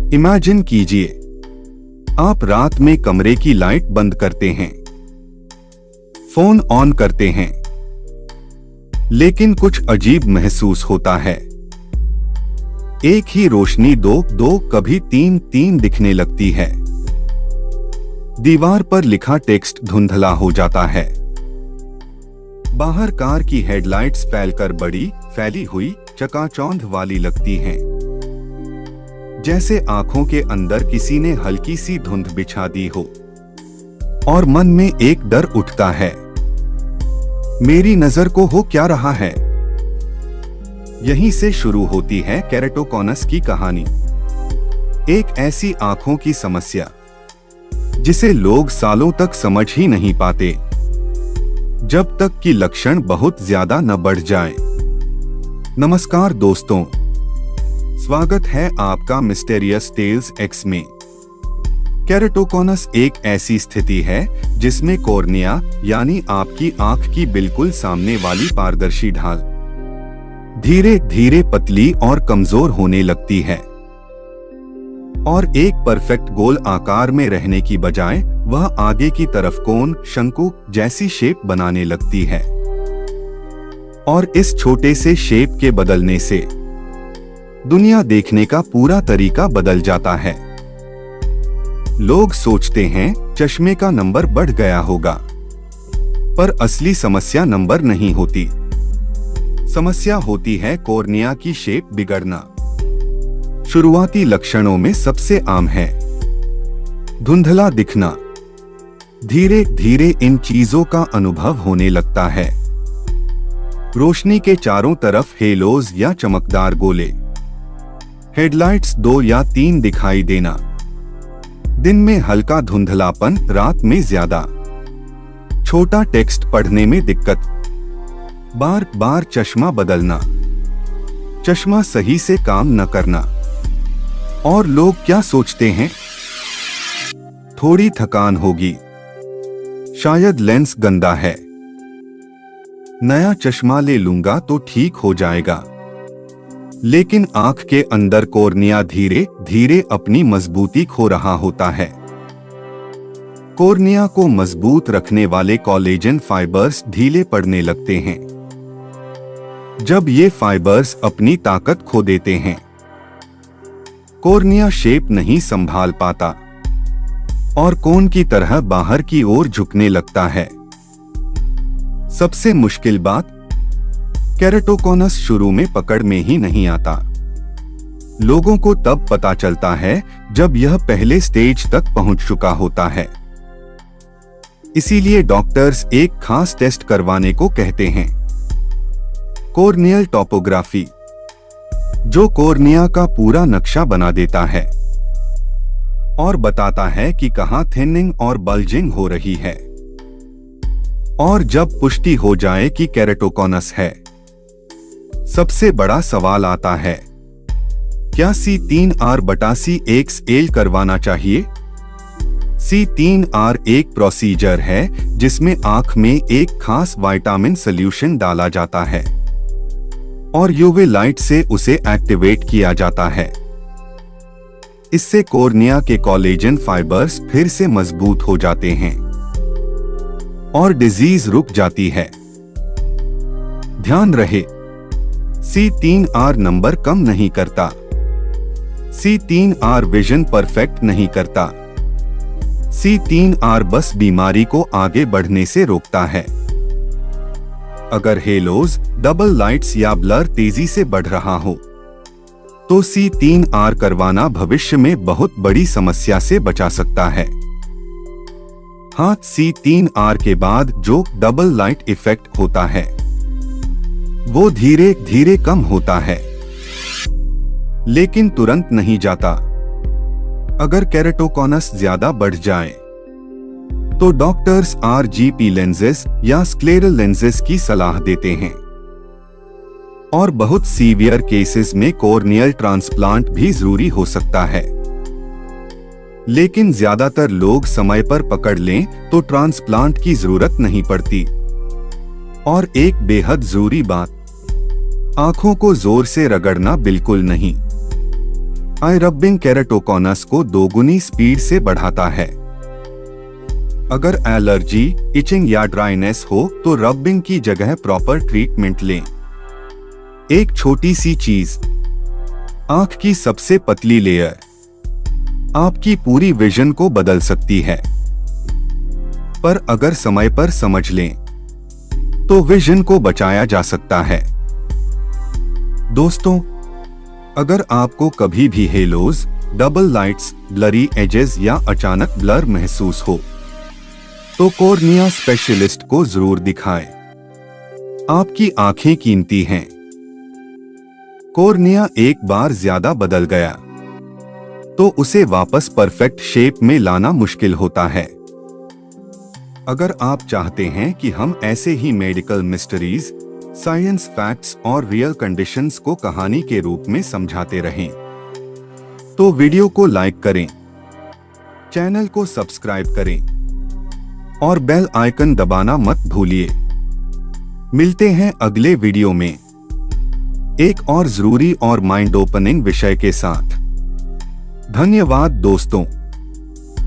Imagine कीजिए, आप रात में कमरे की लाइट बंद करते हैं, फोन ऑन करते हैं, लेकिन कुछ अजीब महसूस होता है। एक ही रोशनी दो कभी तीन दिखने लगती है। दीवार पर लिखा टेक्स्ट धुंधला हो जाता है। बाहर कार की हेडलाइट्स फैली हुई चकाचौंध वाली लगती हैं, जैसे आंखों के अंदर किसी ने हल्की सी धुंध बिछा दी हो। और मन में एक डर उठता है, मेरी नजर को हो क्या रहा है। यहीं से शुरू होती है केराटोकॉनस की कहानी। एक ऐसी आंखों की समस्या जिसे लोग सालों तक समझ ही नहीं पाते, जब तक कि लक्षण बहुत ज्यादा न बढ़ जाए। नमस्कार दोस्तों, स्वागत है आपका मिस्टीरियस टेल्स एक्स में। केराटोकॉनस एक ऐसी स्थिति है जिसमें कॉर्निया यानी आपकी आंख की बिल्कुल सामने वाली पारदर्शी ढाल धीरे धीरे पतली और कमजोर होने लगती है, और एक परफेक्ट गोल आकार में रहने की बजाय वह आगे की तरफ कोन, शंकु जैसी शेप बनाने लगती है। और इस छोटे से शेप के बदलने से दुनिया देखने का पूरा तरीका बदल जाता है। लोग सोचते हैं चश्मे का नंबर बढ़ गया होगा, पर असली समस्या नंबर नहीं होती। समस्या होती है कॉर्निया की शेप बिगड़ना। शुरुआती लक्षणों में सबसे आम है धुंधला दिखना। धीरे धीरे इन चीजों का अनुभव होने लगता है। रोशनी के चारों तरफ हेलोज या चमकदार गोले, हेडलाइट्स 2 या 3 दिखाई देना, दिन में हल्का धुंधलापन, रात में ज्यादा, छोटा टेक्स्ट पढ़ने में दिक्कत, बार बार चश्मा बदलना, चश्मा सही से काम न करना। और लोग क्या सोचते हैं, थोड़ी थकान होगी, शायद लेंस गंदा है, नया चश्मा ले लूंगा तो ठीक हो जाएगा। लेकिन आंख के अंदर कॉर्निया धीरे धीरे अपनी मजबूती खो रहा होता है। कॉर्निया को मजबूत रखने वाले कोलेजन फाइबर्स ढीले पड़ने लगते हैं। जब ये फाइबर्स अपनी ताकत खो देते हैं, कॉर्निया शेप नहीं संभाल पाता और कोन की तरह बाहर की ओर झुकने लगता है। सबसे मुश्किल बात, केराटोकॉनस शुरू में पकड़ में ही नहीं आता। लोगों को तब पता चलता है जब यह पहले स्टेज तक पहुंच चुका होता है। इसीलिए डॉक्टर्स एक खास टेस्ट करवाने को कहते हैं, कॉर्नियल टोपोग्राफी, जो कॉर्निया का पूरा नक्शा बना देता है और बताता है कि कहां थिनिंग और बल्जिंग हो रही है। और जब पुष्टि हो जाए कि केराटोकॉनस है, सबसे बड़ा सवाल आता है, क्या C3R/C1L करवाना चाहिए? C3R एक प्रोसीजर है जिसमें आंख में एक खास विटामिन सॉल्यूशन डाला जाता है और यूवी लाइट से उसे एक्टिवेट किया जाता है। इससे कॉर्निया के कोलेजन फाइबर्स फिर से मजबूत हो जाते हैं और डिजीज रुक जाती है। ध्यान रहे, C3R नंबर कम नहीं करता, C3R विजन परफेक्ट नहीं करता, C3R बस बीमारी को आगे बढ़ने से रोकता है। अगर हेलोज, डबल लाइट्स या ब्लर तेजी से बढ़ रहा हो, तो C3R करवाना भविष्य में बहुत बड़ी समस्या से बचा सकता है। हाँ, C3R के बाद जो डबल लाइट इफेक्ट होता है वो धीरे धीरे कम होता है, लेकिन तुरंत नहीं जाता। अगर केराटोकॉनस ज्यादा बढ़ जाए तो डॉक्टर्स RGP लेंसेज या स्क्लेरल लेंसेज की सलाह देते हैं और बहुत सीवियर केसेस में कॉर्नियल ट्रांसप्लांट भी जरूरी हो सकता है। लेकिन ज्यादातर लोग समय पर पकड़ लें तो ट्रांसप्लांट की जरूरत नहीं पड़ती। और एक बेहद जरूरी बात, आंखों को जोर से रगड़ना बिल्कुल नहीं। आई रबिंग केराटोकॉनस को दोगुनी स्पीड से बढ़ाता है। अगर एलर्जी, इचिंग या ड्राइनेस हो तो रबिंग की जगह प्रॉपर ट्रीटमेंट लें। एक छोटी सी चीज, आंख की सबसे पतली लेयर आपकी पूरी विजन को बदल सकती है, पर अगर समय पर समझ लें तो विजन को बचाया जा सकता है। दोस्तों, अगर आपको कभी भी halos, double lights, blurry edges या अचानक ब्लर महसूस हो तो कॉर्निया स्पेशलिस्ट को जरूर दिखाएं। आपकी आंखें कीमती हैं। कॉर्निया एक बार ज्यादा बदल गया तो उसे वापस परफेक्ट शेप में लाना मुश्किल होता है। अगर आप चाहते हैं कि हम ऐसे ही मेडिकल मिस्ट्रीज, साइंस फैक्ट्स और रियल कंडीशंस को कहानी के रूप में समझाते रहें, तो वीडियो को लाइक करें, चैनल को सब्सक्राइब करें और बेल आइकन दबाना मत भूलिए। मिलते हैं अगले वीडियो में एक और जरूरी और माइंड ओपनिंग विषय के साथ। धन्यवाद दोस्तों।